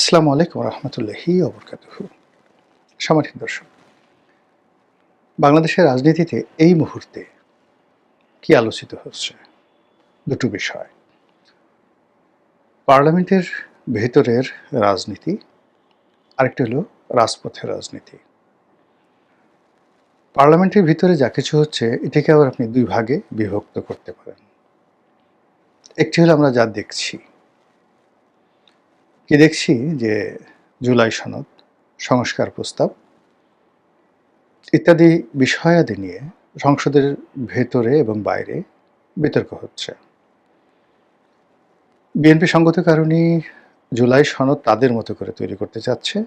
আসসালামু আলাইকুম রহমতুল্লাহি ওবরকাতুহু। সম্মানিত দর্শক, বাংলাদেশের রাজনীতিতে এই মুহূর্তে কি আলোচিত হচ্ছে? দুটো বিষয়। পার্লামেন্টের ভেতরের রাজনীতি, আরেকটি হলো রাজপথের রাজনীতি। পার্লামেন্টের ভিতরে যা কিছু হচ্ছে এটাকে আবার আপনি দুই ভাগে বিভক্ত করতে পারেন। একটি হলো আমরা যা দেখছি। কি দেখছি? যে জুলাই সনদ, সংস্কার প্রস্তাব ইত্যাদি বিষয়াদি নিয়ে সংসদের ভেতরে এবং বাইরে বিতর্ক হচ্ছে। বিএনপি সঙ্গত কারণেই জুলাই সনদ তাদের মতো করে তৈরি করতে চাচ্ছে।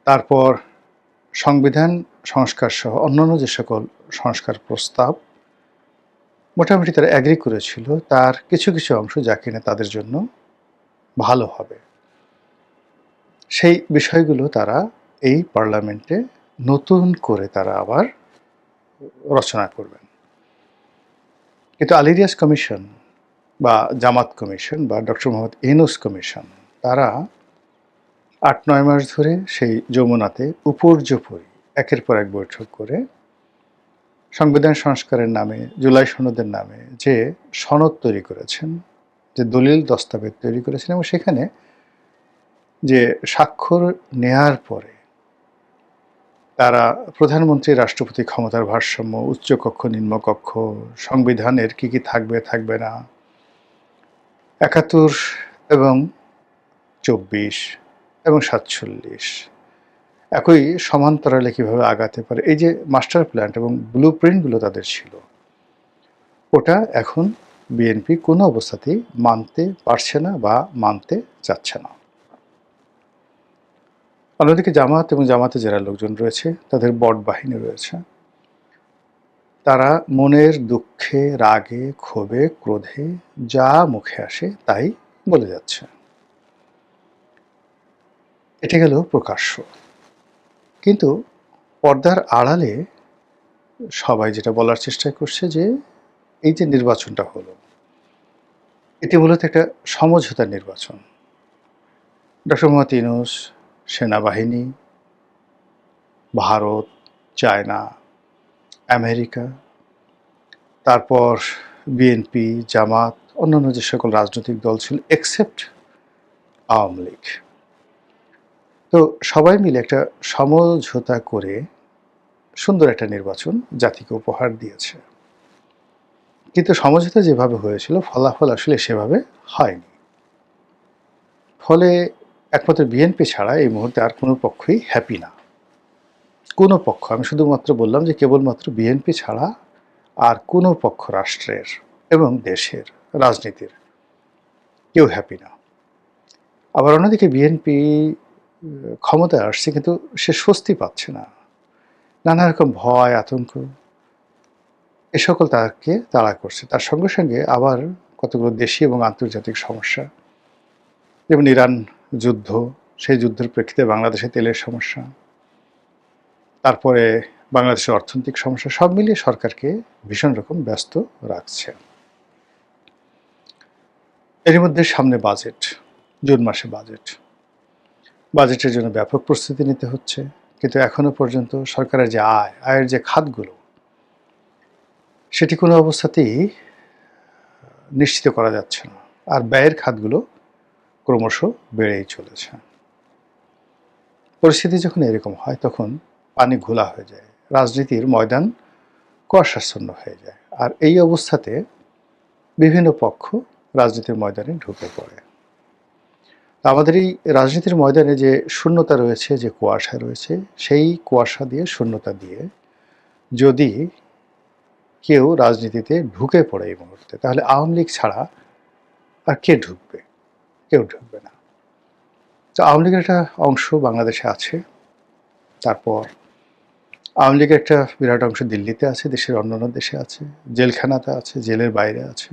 তারপর সংবিধান সংস্কার সহ অন্যান্য যে সকল সংস্কার প্রস্তাব মোটামুটি তারা অ্যাগ্রি করেছিল, তার কিছু কিছু অংশ যা কিনা তাদের জন্য ভালো হবে, সেই বিষয়গুলো তারা এই পার্লামেন্টে নতুন করে তারা আবার রচনা করবেন। কিন্তু আলী রিয়াজ কমিশন বা জামাত কমিশন বা ডক্টর মোহাম্মদ ইউনূস কমিশন, তারা ৮-৯ মাস ধরে সেই যমুনাতে উপর্যুপরি একের পর এক বৈঠক করে সংবিধান সংস্কারের নামে, জুলাই সনদের নামে যে সনদ তৈরি করেছেন, যে দলিল দস্তাবেজ তৈরি করেছেন, এবং সেখানে যে স্বাক্ষর নেয়ার পরে তারা প্রধানমন্ত্রী রাষ্ট্রপতি ক্ষমতার ভারসাম্য, উচ্চকক্ষ নিম্নকক্ষ, সংবিধানের কি কি থাকবে থাকবে না, ৭১ এবং ২৪ এবং ৪৭ একই সমান্তরালে কীভাবে আগাতে পারে, এই যে মাস্টার প্ল্যান এবং ব্লু প্রিন্টগুলো তাদের ছিল, ওটা এখন বিএনপি কোনো অবস্থাতেই মানতে পারছে না বা মানতে চাচ্ছে না। অন্যদিকে জামাত এবং জামাতে যারা লোকজন রয়েছে, তাদের বট বাহিনী রয়েছে, তারা মনের দুঃখে, রাগে, ক্ষোভে, ক্রোধে যা মুখে আসে তাই বলে যাচ্ছে। এটা গেল প্রকাশ্য। কিন্তু পর্দার আড়ালে সবাই যেটা বলার চেষ্টা করছে যে এই যে নির্বাচনটা হলো, এটি মূলত একটা সমঝোতার নির্বাচন। ডক্টর মোহাম্মদ ইউনূস, সেনাবাহিনী, ভারত, চায়না, আমেরিকা, তারপর বিএনপি, জামাত, অন্যান্য যে সকল রাজনৈতিক দল ছিল এক্সেপ্ট আওয়ামী লীগ, তো সবাই মিলে একটা সমঝোতা করে সুন্দর একটা নির্বাচন জাতিকে উপহার দিয়েছে। কিন্তু সমঝোতা যেভাবে হয়েছিল ফলাফল আসলে সেভাবে হয়নি। ফলে একমাত্র বিএনপি ছাড়া এই মুহূর্তে আর কোনো পক্ষই হ্যাপি না। কোনো পক্ষ, আমি শুধুমাত্র বললাম যে কেবলমাত্র বিএনপি ছাড়া আর কোনো পক্ষ রাষ্ট্রের এবং দেশের রাজনীতির কেউ হ্যাপি না। আবার অন্যদিকে বিএনপি ক্ষমতায় আসছে কিন্তু সে স্বস্তি পাচ্ছে না। নানা রকম ভয়, আতঙ্ক এ সকল তাকে তাড়া করছে। তার সঙ্গে সঙ্গে আবার কতগুলো দেশি এবং আন্তর্জাতিক সমস্যা, যেমন ইরান যুদ্ধ, সেই যুদ্ধের প্রেক্ষিতে বাংলাদেশে তেলের সমস্যা, তারপরে বাংলাদেশের অর্থনৈতিক সমস্যা, সব মিলিয়ে সরকারকে ভীষণ রকম ব্যস্ত রাখছে। এর মধ্যে সামনে বাজেট, জুন মাসে বাজেটের জন্য ব্যাপক প্রস্তুতি নিতে হচ্ছে। কিন্তু এখনো পর্যন্ত সরকারের যে আয়ের যে খাতগুলো, সেটি কোনো অবস্থাতেই নিশ্চিত করা যাচ্ছে না। আর ব্যয়ের খাতগুলো ক্রমশ বেড়েই চলেছে। পরিস্থিতি যখন এরকম হয় তখন পানি ঘোলা হয়ে যায়, রাজনীতির ময়দান কুয়াশাচ্ছন্ন হয়ে যায়। আর এই অবস্থাতে বিভিন্ন পক্ষ রাজনীতির ময়দানে ঢুকে পড়ে। আমাদের এই রাজনীতির ময়দানে যে শূন্যতা রয়েছে, যে কুয়াশা রয়েছে, সেই কুয়াশা দিয়ে, শূন্যতা দিয়ে যদি কেউ রাজনীতিতে ঢুকে পড়ে এই মুহূর্তে, তাহলে আওয়ামী লীগ ছাড়া আর কে ঢুকবে? কেউ ঢুকবে না। তো আওয়ামী লীগের একটা অংশ বাংলাদেশে আছে, তারপর আওয়ামী লীগের একটা বিরাট অংশ দিল্লিতে আছে, দেশের অন্যান্য দেশে আছে, জেলখানাতে আছে, জেলের বাইরে আছে।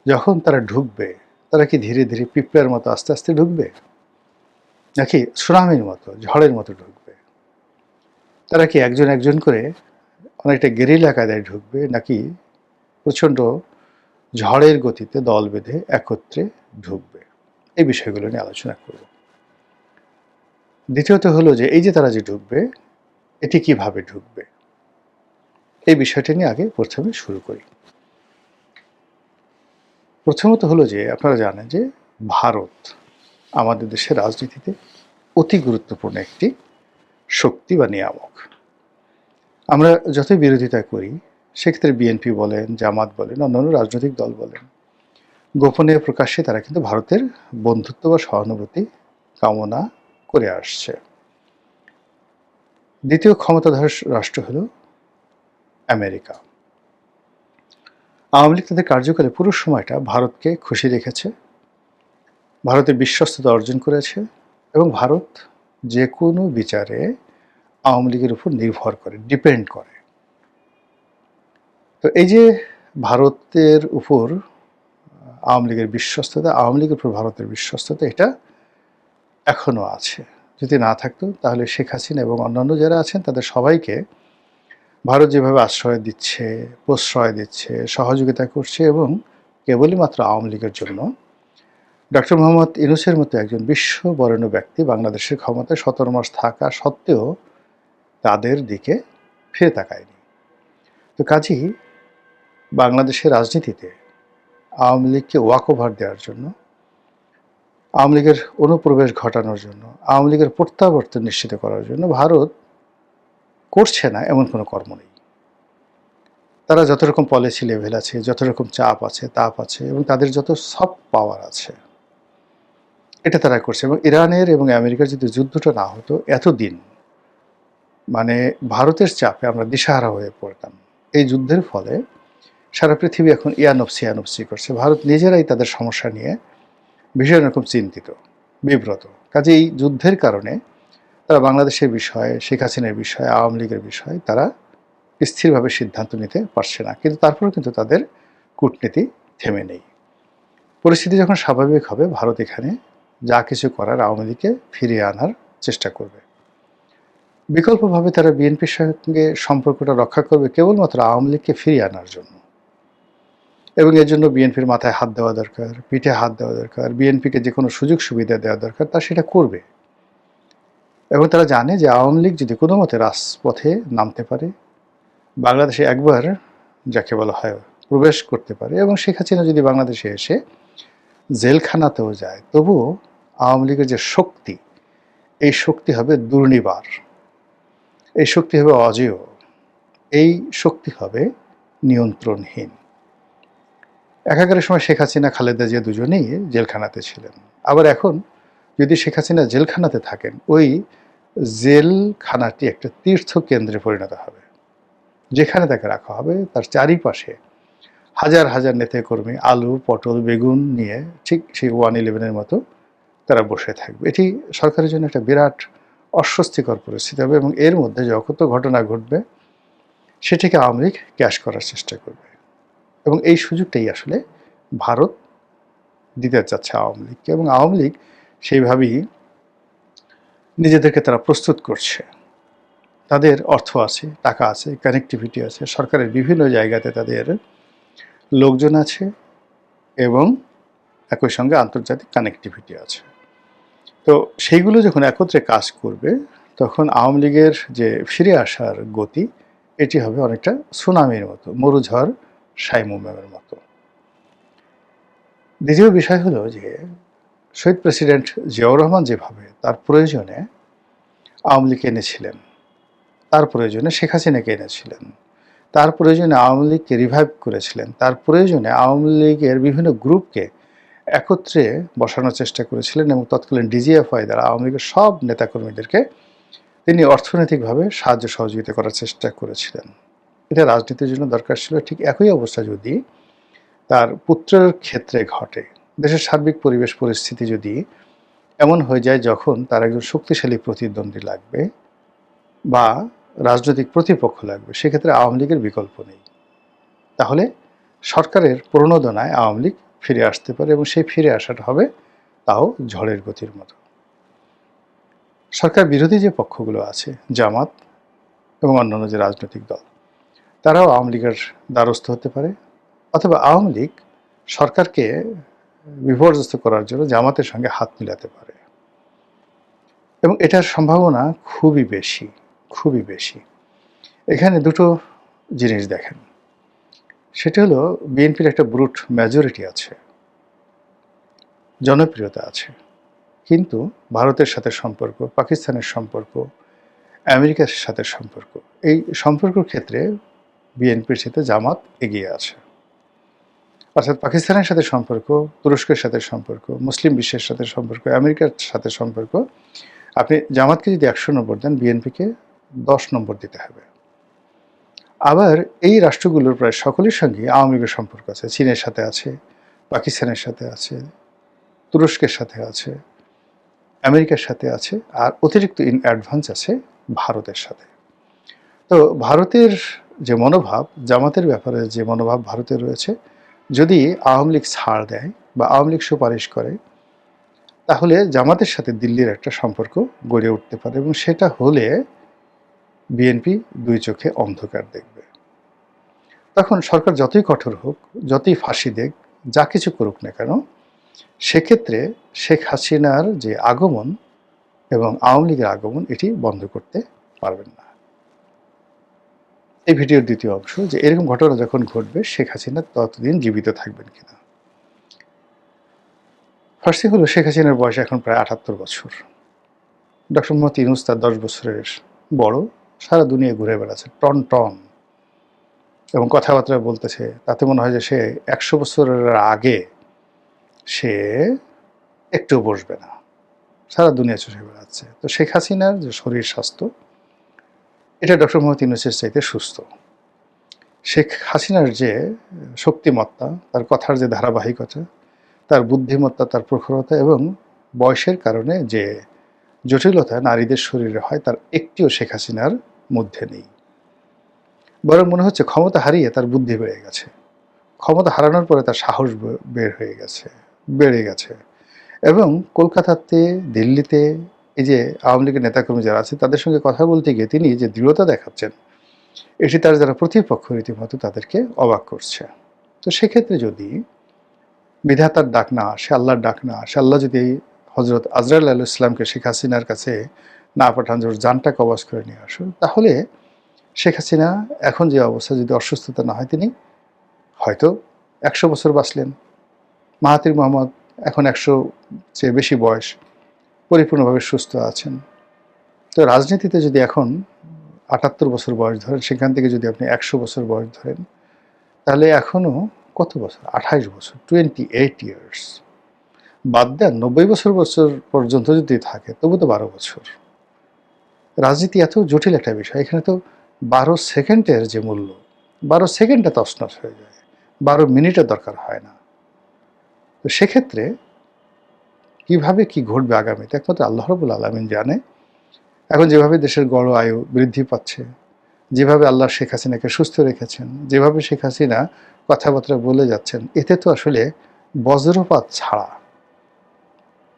যখন তারা ঢুকবে, তারা কি ধীরে ধীরে পিঁপড়ার মতো আস্তে আস্তে ঢুকবে, নাকি সুনামির মতো, ঝড়ের মতো ঢুকবে? তারা কি একজন একজন করে অনেকটা গেরিলা কায়দায় ঢুকবে, নাকি প্রচণ্ড ঝড়ের গতিতে দল বেঁধে একত্রে ঢুকবে? এই বিষয়গুলো নিয়ে আলোচনা করব। দ্বিতীয়ত হলো যে এই যে তারা যে ঢুকবে, এটি কিভাবে ঢুকবে, এই বিষয়টা নিয়ে আগে প্রথমে শুরু করি। প্রথমত হলো যে আপনারা জানেন যে ভারত আমাদের দেশের রাজনীতিতে অতি গুরুত্বপূর্ণ একটি শক্তি বা নিয়ামক। আমরা যতই বিরোধিতা করি, সেক্ষেত্রে বিএনপি বলেন, জামাত বলেন, অন্যান্য রাজনৈতিক দল বলেন, গোপনে প্রকাশ্যে তারা কিন্তু ভারতের বন্ধুত্ব বা সহানুভূতি কামনা করে আসছে। দ্বিতীয় ক্ষমতাধর রাষ্ট্র হল আমেরিকা। আওয়ামী লীগ তাদের কার্যকালে পুরো সময়টা ভারতকে খুশি রেখেছে, ভারতের বিশ্বস্ততা অর্জন করেছে এবং ভারত যে কোনো বিচারে আওয়ামী লীগের উপর নির্ভর করে, ডিপেন্ড করে। তো এই যে ভারতের উপর আওয়ামী লীগের বিশ্বস্ততা, আওয়ামী লীগের উপর ভারতের বিশ্বস্ততা, এটা এখনও আছে। যদি না থাকতো তাহলে শেখ হাসিনা এবং অন্যান্য যারা আছেন তাদের সবাইকে ভারত যেভাবে আশ্রয় দিচ্ছে, প্রশ্রয় দিচ্ছে, সহযোগিতা করছে এবং কেবলই মাত্র আওয়ামী লীগের জন্য ডক্টর মোহাম্মদ ইউনূসের মতো একজন বিশ্ববরেণ্য ব্যক্তি বাংলাদেশের ক্ষমতায় 17 মাস থাকা সত্ত্বেও তাদের দিকে ফিরে তাকায়নি। তো কাজেই বাংলাদেশের রাজনীতিতে আওয়ামী লীগকে ওয়াক ওভার দেওয়ার জন্য, আওয়ামী লীগের অনুপ্রবেশ ঘটানোর জন্য, আওয়ামী লীগের প্রত্যাবর্তন নিশ্চিত করার জন্য ভারত করছে না এমন কোনো কর্ম নেই। তারা যত রকম পলিসি লেভেল আছে, যত রকম চাপ আছে, তাপ আছে এবং তাদের যত সফট পাওয়ার আছে, এটা তারা করছে। এবং ইরানের এবং আমেরিকার যদি যুদ্ধটা না হতো, এতদিন মানে ভারতের চাপে আমরা দিশাহারা হয়ে পড়তাম। এই যুদ্ধের ফলে সারা পৃথিবী এখন ইয়ানফসি করছে। ভারত নিজেরাই তাদের সমস্যা নিয়ে ভীষণ রকম চিন্তিত, বিব্রত। কাজে এই যুদ্ধের কারণে তারা বাংলাদেশের বিষয়ে, শেখ হাসিনার বিষয়ে, আওয়ামী লীগের বিষয়ে তারা স্থিরভাবে সিদ্ধান্ত নিতে পারছে না। কিন্তু তারপরেও কিন্তু তাদের কূটনীতি থেমে নেই। পরিস্থিতি যখন স্বাভাবিক হবে, ভারত এখানে যা কিছু করার আওয়ামী লীগকে ফিরিয়ে আনার চেষ্টা করবে। বিকল্পভাবে তারা বিএনপির সঙ্গে সম্পর্কটা রক্ষা করবে কেবলমাত্র আওয়ামী লীগকে ফিরিয়ে আনার জন্য। এবং এর জন্য বিএনপির মাথায় হাত দেওয়া দরকার, পিঠে হাত দেওয়া দরকার, বিএনপিকে যে কোনো সুযোগ সুবিধা দেওয়া দরকার, তা সেটা করবে। এবং তারা জানে যে আওয়ামী লীগ যদি কোনো মতে রাজপথে নামতে পারে, বাংলাদেশে একবার যাকে বলা হয় প্রবেশ করতে পারে এবং শেখ হাসিনা যদি বাংলাদেশে এসে জেলখানাতেও যায়, তবুও আওয়ামী লীগের যে শক্তি, এই শক্তি হবে দুর্নিবার, এই শক্তি হবে অজেয়, এই শক্তি হবে নিয়ন্ত্রণহীন। একাকারের সময় শেখ হাসিনা, খালেদা জিয়া দুজনেই জেলখানাতে ছিলেন। আবার এখন যদি শেখ হাসিনা জেলখানাতে থাকেন, ওই জেলখানাটি একটা তীর্থকেন্দ্রে পরিণত হবে, যেখানে তাকে রাখা হবে তার চারিপাশে হাজার হাজার নেতাকর্মী আলু, পটল, বেগুন নিয়ে ঠিক সেই 111-এর মতো তারা বসে থাকবে। এটি সরকারের জন্য একটা বিরাট অস্বস্তিকর পরিস্থিতি হবে এবং এর মধ্যে যত ঘটনা ঘটবে সেটিকে আওয়ামী লীগ ক্যাশ করার চেষ্টা করবে। এবং এই সুযোগটাই আসলে ভারত দিতে চাচ্ছে আওয়ামী লীগকে এবং আওয়ামী লীগ সেইভাবেই নিজেদেরকে তারা প্রস্তুত করছে। তাদের অর্থ আছে, টাকা আছে, কানেক্টিভিটি আছে, সরকারের বিভিন্ন জায়গাতে তাদের লোকজন আছে এবং একই সঙ্গে আন্তর্জাতিক কানেক্টিভিটি আছে। তো সেইগুলো যখন একত্রে কাজ করবে, তখন আওয়ামী লীগের যে ফিরে আসার গতি, এটি হবে অনেকটা সুনামির মতো, মরুঝড় সাইমুমের মতো। দ্বিতীয় বিষয় হলো যে শহীদ প্রেসিডেন্ট জিয়াউর রহমান যেভাবে তার প্রয়োজনে আওয়ামী লীগকে এনেছিলেন, তার প্রয়োজনে শেখ হাসিনাকে এনেছিলেন, তার প্রয়োজনে আওয়ামী লীগকে রিভাইভ করেছিলেন, তার প্রয়োজনে আওয়ামী লীগের বিভিন্ন গ্রুপকে একত্রে বসানোর চেষ্টা করেছিলেন এবং তৎকালীন ডিজিএফআই দ্বারা আওয়ামী লীগের সব নেতাকর্মীদেরকে তিনি অর্থনৈতিকভাবে সাহায্য সহযোগিতা করার চেষ্টা করেছিলেন। এটা রাজনীতির জন্য দরকার ছিল। ঠিক একই অবস্থা যদি তার পুত্রের ক্ষেত্রে ঘটে, দেশের সার্বিক পরিবেশ পরিস্থিতি যদি এমন হয়ে যায় যখন তার একজন শক্তিশালী প্রতিদ্বন্দ্বী লাগবে বা রাজনৈতিক প্রতিপক্ষ লাগবে, সেক্ষেত্রে আওয়ামী লীগের বিকল্প নেই। তাহলে সরকারের প্রণোদনায় আওয়ামী লীগ ফিরে আসতে পারে এবং সেই ফিরে আসাটা হবে তাও ঝড়ের গতির মতো। সরকার বিরোধী যে পক্ষগুলো আছে, জামাত এবং অন্যান্য যে রাজনৈতিক দল, তারাও আওয়ামী লীগের দ্বারস্থ হতে পারে, অথবা আওয়ামী লীগ সরকারকে বিপর্যস্ত করার জন্য জামাতের সঙ্গে হাত মিলাতে পারে, এবং এটার সম্ভাবনা খুবই বেশি, খুবই বেশি। এখানে দুটো জিনিস দেখেন, সেটা হলো বিএনপির একটা ব্রুট মেজরিটি আছে, জনপ্রিয়তা আছে, কিন্তু ভারতের সাথে সম্পর্ক, পাকিস্তানের সম্পর্ক, আমেরিকার সাথে সম্পর্ক, এই সম্পর্কের ক্ষেত্রে বিএনপির সাথে জামাত এগিয়ে আছে। অর্থাৎ পাকিস্তানের সাথে সম্পর্ক, তুরস্কের সাথে সম্পর্ক, মুসলিম বিশ্বের সাথে সম্পর্ক, আমেরিকার সাথে সম্পর্ক, আপনি জামাতকে যদি 100 নম্বর দেন, বিএনপিকে 10 নম্বর দিতে হবে। আবার এই রাষ্ট্রগুলোর প্রায় সকলের সঙ্গে আওয়ামী লীগের সম্পর্ক আছে, চীনের সাথে আছে, পাকিস্তানের সাথে আছে, তুরস্কের সাথে আছে, আমেরিকার সাথে আছে, আর অতিরিক্ত ইন অ্যাডভান্স আছে ভারতের সাথে। তো ভারতের যে মনোভাব, জামাতের ব্যাপারে যে মনোভাব ভারতের রয়েছে, যদি আওয়ামী লীগ ছাড় দেয় বা আওয়ামী লীগ সুপারিশ করে, তাহলে জামাতের সাথে দিল্লির একটা সম্পর্ক গড়ে উঠতে পারে, এবং সেটা হলে বিএনপি দুই চোখে অন্ধকার দেখবে। তখন সরকার যতই কঠোর হোক, যতই ফাঁসি দেখ, যা কিছু করুক না কেন, সেক্ষেত্রে শেখ হাসিনার যে আগমন এবং আওয়ামী লীগের আগমন, এটি বন্ধ করতে পারবেন না। এই ভিডিওর দ্বিতীয় অংশ, যে এরকম ঘটনা যখন ঘটবে, শেখ হাসিনা ততদিন জীবিত থাকবেন কিনা। ফার্স্টে হলো, শেখ হাসিনার বয়স এখন প্রায় 78 বছর। ডক্টর মোহাম্মদ ইউনূস তার 10 বছরের বড়, সারা দুনিয়া ঘুরে বেড়াচ্ছে টন টন, এবং কথাবার্তা বলতেছে, তাতে মনে হয় যে সে 100 বছরের আগে সে একটু বসবে না, সারা দুনিয়া চষে বেড়াচ্ছে। তো শেখ হাসিনার যে শরীর স্বাস্থ্য, এটা ডক্টর মোহাম্মদ ইউনূসের চাইতে সুস্থ। শেখ হাসিনার যে শক্তিমত্তা, তার কথার যে ধারাবাহিকতা, তার বুদ্ধিমত্তা, তার প্রখরতা, এবং বয়সের কারণে যে জটিলতা নারীদের শরীরে হয়, তার একটিও শেখ হাসিনার মধ্যে নেই। বরং মনে হচ্ছে ক্ষমতা হারিয়ে তার বুদ্ধি বেড়ে গেছে, ক্ষমতা হারানোর পরে তার সাহস বেড়ে গেছে। এবং কলকাতাতে, দিল্লিতে এই যে আওয়ামী লীগের নেতাকর্মী যারা আছে, তাদের সঙ্গে কথা বলতে গিয়ে তিনি যে দৃঢ়তা দেখাচ্ছেন, এটি তার যারা প্রতিপক্ষ রীতিমতো তাদেরকে অবাক করছে। তো সেক্ষেত্রে যদি বিধাতার ডাক না আসে, আল্লাহর ডাক না আসে, আল্লাহ যদি হজরত আজরাইল আলাইহিস ইসলামকে শেখ হাসিনার কাছে না পাঠান, যে জানটা কবজ করে নিয়ে আসুন, তাহলে শেখ হাসিনা এখন যে অবস্থা, যদি অসুস্থতা না হয়, তিনি হয়তো 100 বছর বাঁচলেন। মাহাথির মোহাম্মদ এখন 100 চেয়ে বেশি বয়স, পরিপূর্ণভাবে সুস্থ আছেন। তো রাজনীতিতে যদি এখন 78 বছর বয়স ধরেন, সেখান থেকে যদি আপনি 100 বছর বয়স ধরেন, তাহলে এখনও কত বছর? 28 বছর, 28 ইয়ার্স। বাদ দেন 90 বছর পর্যন্ত যদি থাকে, তবু তো 12 বছর। রাজনীতি এত জটিল একটা বিষয়, এখানে তো 12 সেকেন্ডের যে মূল্য, 12 সেকেন্ডে তছনছ হয়ে যায়, 12 মিনিটের দরকার হয় না। তো সেক্ষেত্রে কিভাবে কি ঘটবে আগামীতে, একমাত্র আল্লাহ রাব্বুল আলামিন জানে। এখন যেভাবে দেশের গড় আয়ু বৃদ্ধি পাচ্ছে, যেভাবে আল্লাহ শেখ হাসিনাকে সুস্থ রেখেছেন, যেভাবে শেখ হাসিনা কথাবার্তা বলে যাচ্ছেন, এতে তো আসলে বজ্রপাত ছাড়া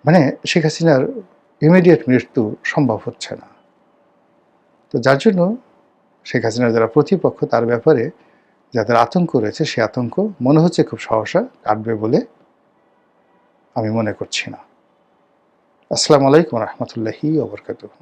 মানে শেখ হাসিনার ইমিডিয়েট মৃত্যু সম্ভব হচ্ছে না। তো যার জন্য শেখ হাসিনার যারা প্রতিপক্ষ, তার ব্যাপারে যাদের আতঙ্ক রয়েছে, সে আতঙ্ক মনে হচ্ছে খুব সহসা কাটবে বলে আমি মনে করছি না। আসসালামু আলাইকুম রহমতুল্লাহি ওয়া বারাকাতুহু।